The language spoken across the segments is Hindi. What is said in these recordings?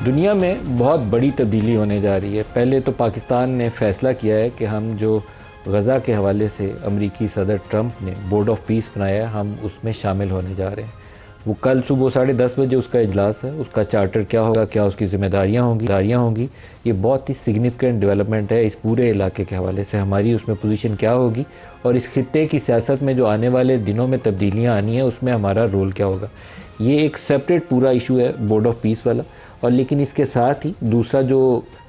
दुनिया में बहुत बड़ी तब्दीली होने जा रही है। पहले तो पाकिस्तान ने फ़ैसला किया है कि हम जो गज़ा के हवाले से अमेरिकी सदर ट्रंप ने बोर्ड ऑफ पीस बनाया, हम उसमें शामिल होने जा रहे हैं। वो कल सुबह 10:30 बजे उसका इजलास है। उसका चार्टर क्या होगा, क्या उसकी ज़िम्मेदारियाँ होंगी, ये बहुत ही सिग्निफिकेंट डेवलपमेंट है इस पूरे इलाके के हवाले से। हमारी उसमें पोजीशन क्या होगी और इस खित्ते की सियासत में जो आने वाले दिनों में तब्दीलियाँ आनी है उसमें हमारा रोल क्या होगा। ये एक सेपरेट पूरा इशू है बोर्ड ऑफ पीस वाला। और लेकिन इसके साथ ही दूसरा जो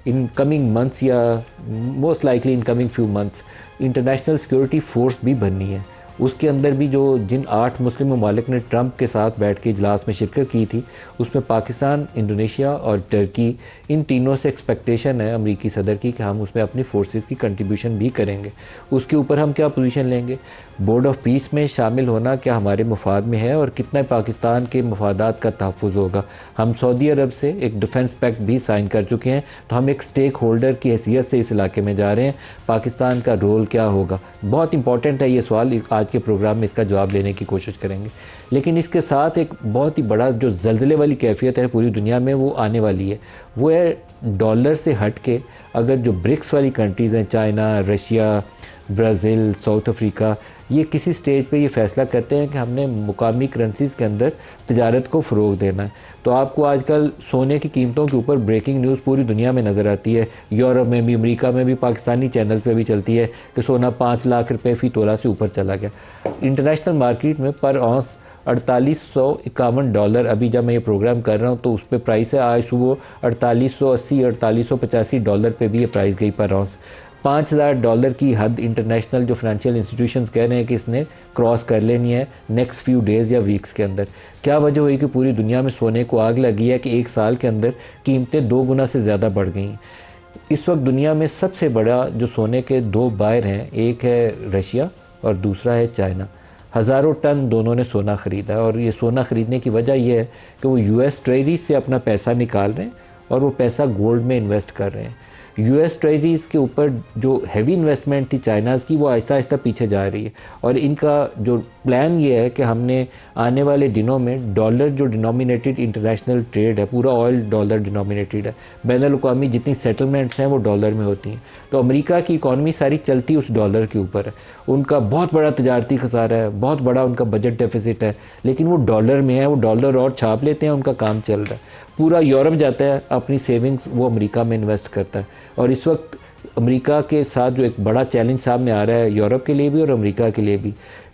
इन कमिंग मंथ्स या most likely in coming few months international security force भी बननी है। उसके अंदर भी जो जिन 8 मुस्लिम ममालिक ने ट्रंप के साथ बैठ के इजलास में शिरकत की थी, उसमें पाकिस्तान, इंडोनेशिया और टर्की, इन तीनों से एक्सपेक्टेशन है अमेरिकी सदर की कि हम उसमें अपनी फोर्सेस की कंट्रीब्यूशन भी करेंगे। उसके ऊपर हम क्या पोजीशन लेंगे, बोर्ड ऑफ पीस में शामिल होना क्या हमारे मुफाद में है और कितना पाकिस्तान के मुफादात का तहफ़्फ़ुज़ होगा। हम सऊदी अरब से एक डिफेंस पैक्ट भी साइन कर चुके हैं, तो हम एक स्टेक होल्डर की हैसियत से इस इलाके में जा रहे हैं। पाकिस्तान का रोल क्या होगा, बहुत इंपॉर्टेंट है ये सवाल। आज के प्रोग्राम में इसका जवाब लेने की कोशिश करेंगे। लेकिन इसके साथ एक बहुत ही बड़ा जो ज़ल्ज़ले वाली कैफियत है पूरी दुनिया में वो आने वाली है, वो है डॉलर से हट के अगर जो ब्रिक्स वाली कंट्रीज़ हैं, China, Russia, Brazil, south Africa, ये किसी स्टेज पे ये फ़ैसला करते हैं कि हमने मुकामी करेंसीज़ के अंदर तजारत को फ़रोग़ देना है। तो आपको आजकल सोने की कीमतों के ऊपर ब्रेकिंग न्यूज़ पूरी दुनिया में नज़र आती है। यूरोप में भी, अमेरिका में भी, पाकिस्तानी चैनल पे भी चलती है कि सोना 5 लाख रुपए फ़ी तोला से ऊपर चला गया। इंटरनेशनल मार्केट में पर औंस $4851। अभी जब मैं ये प्रोग्राम कर रहा हूँ तो उस पर प्राइस है, आज सुबह $4880 $4885 पे भी ये प्राइस गई पर औंस। $5000 की हद इंटरनेशनल जो फाइनेंशियल इंस्टीट्यूशंस कह रहे हैं कि इसने क्रॉस कर लेनी है नेक्स्ट फ्यू डेज़ या वीक्स के अंदर। क्या वजह हुई कि पूरी दुनिया में सोने को आग लगी है कि 1 साल के अंदर कीमतें 2 गुना से ज़्यादा बढ़ गई हैं। इस वक्त दुनिया में सबसे बड़ा जो सोने के 2 बायर हैं, एक है रशिया और दूसरा है चाइना। हज़ारों टन दोनों ने सोना ख़रीदा है और ये सोना ख़रीदने की वजह यह है कि वो यूएस ट्रेजरी से अपना पैसा निकाल रहे हैं और वो पैसा गोल्ड में इन्वेस्ट कर रहे हैं। यूएस ट्रेजरीज़ के ऊपर जो हैवी इन्वेस्टमेंट थी चाइनाज़ की, वो आहिस्ता आहिस्ता पीछे जा रही है। और इनका जो प्लान ये है कि हमने आने वाले दिनों में डॉलर जो डिनोमिनेटेड इंटरनेशनल ट्रेड है, पूरा ऑयल डॉलर डिनोमिनेटेड है, बैनुल-अक़वामी जितनी सेटलमेंट्स हैं वो डॉलर में होती हैं। तो अमेरिका की इकॉनमी सारी चलती उस डॉलर के ऊपर है। उनका बहुत बड़ा तजारती खसारा है, बहुत बड़ा उनका बजट डेफिसिट है, लेकिन वो डॉलर में है, वो डॉलर और छाप लेते हैं, उनका काम चल रहा है। पूरा यूरोप जाता है, अपनी सेविंग्स वो अमेरिका में इन्वेस्ट करता है। और इस वक्त अमेरिका के साथ जो एक बड़ा चैलेंज सामने आ रहा है यूरोप के लिए भी और अमेरिका के लिए भी,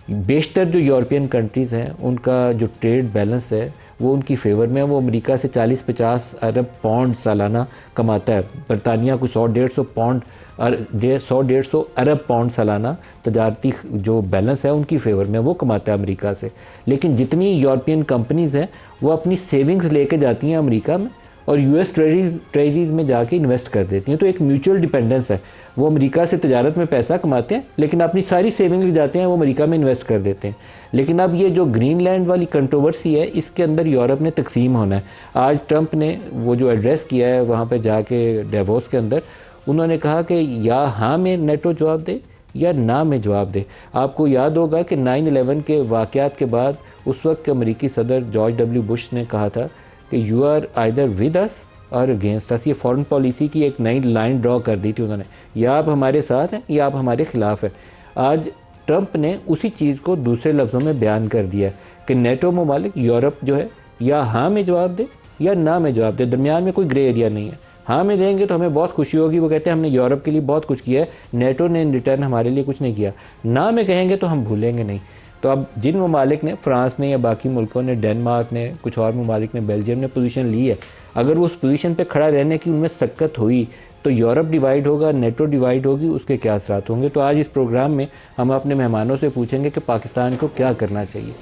बेशतर जो यूरोपियन कंट्रीज़ हैं उनका जो ट्रेड बैलेंस है वो उनकी फेवर में है। वो अमेरिका से 40-50 अरब पाउंड सालाना कमाता है। बरतानिया को 100-150 पाउंड और 100-150 अरब पाउंड सालाना तजारती जो बैलेंस है उनकी फेवर में वो कमाता है अमेरिका से। लेकिन जितनी यूरोपियन कंपनीज़ हैं वो अपनी सेविंग्स लेके जाती हैं अमेरिका में और यूएस ट्रेजरीज़ में जाके इन्वेस्ट कर देती हैं। तो एक म्यूचुअल डिपेंडेंस है। वो अमेरिका से तजारत में पैसा कमाते हैं लेकिन अपनी सारी सेविंग ले जाते हैं, वो अमेरिका में इन्वेस्ट कर देते हैं। लेकिन अब ये जो ग्रीनलैंड वाली कंट्रोवर्सी है, इसके अंदर यूरोप ने तकसीम होना है। आज ट्रंप ने वो जो एड्रेस किया है वहाँ पे जाके डेवोस के अंदर, उन्होंने कहा कि या हाँ में नेटो जवाब दे या ना में जवाब दे। आपको याद होगा कि 9/11 के वाक़यात के बाद उस वक्त के अमेरिकी सदर जॉर्ज डब्ल्यू बुश ने कहा था कि you are either with us or against अस। ये फॉरेन पॉलिसी की एक नई लाइन ड्रॉ कर दी थी उन्होंने, या आप हमारे साथ हैं या आप हमारे ख़िलाफ़ हैं। आज ट्रंप ने उसी चीज़ को दूसरे लफ्ज़ों में बयान कर दिया कि नेटो ममालिक, यूरोप जो है, या हाँ में जवाब दे या ना में जवाब दे, दरमियान में कोई ग्रे एरिया नहीं है। हाँ में देंगे तो हमें बहुत खुशी होगी, वो कहते हैं हमने यूरोप के लिए बहुत कुछ किया है, नेटो ने इन रिटर्न हमारे लिए कुछ नहीं किया। ना में कहेंगे तो हम भूलेंगे नहीं। तो अब जिन ममालिक ने, फ्रांस ने या बाकी मुल्कों ने, डेनमार्क ने, कुछ और ममालिक ने, बेल्जियम ने पोजीशन ली है, अगर वो उस पोजीशन पे खड़ा रहने की उनमें सक्कत हुई तो यूरोप डिवाइड होगा, नेटो डिवाइड होगी, उसके क्या असरात होंगे। तो आज इस प्रोग्राम में हम अपने मेहमानों से पूछेंगे कि पाकिस्तान को क्या करना चाहिए।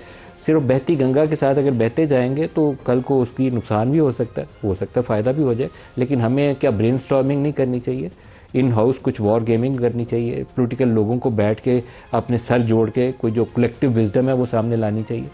सिर्फ बहती गंगा के साथ अगर बहते जाएंगे तो कल को उसकी नुकसान भी हो सकता है फ़ायदा भी हो जाए। लेकिन हमें क्या ब्रेनस्टॉर्मिंग नहीं करनी चाहिए, इन हाउस कुछ वॉर गेमिंग करनी चाहिए, पॉलिटिकल लोगों को बैठ के अपने सर जोड़ के कोई जो कलेक्टिव विजडम है वो सामने लानी चाहिए।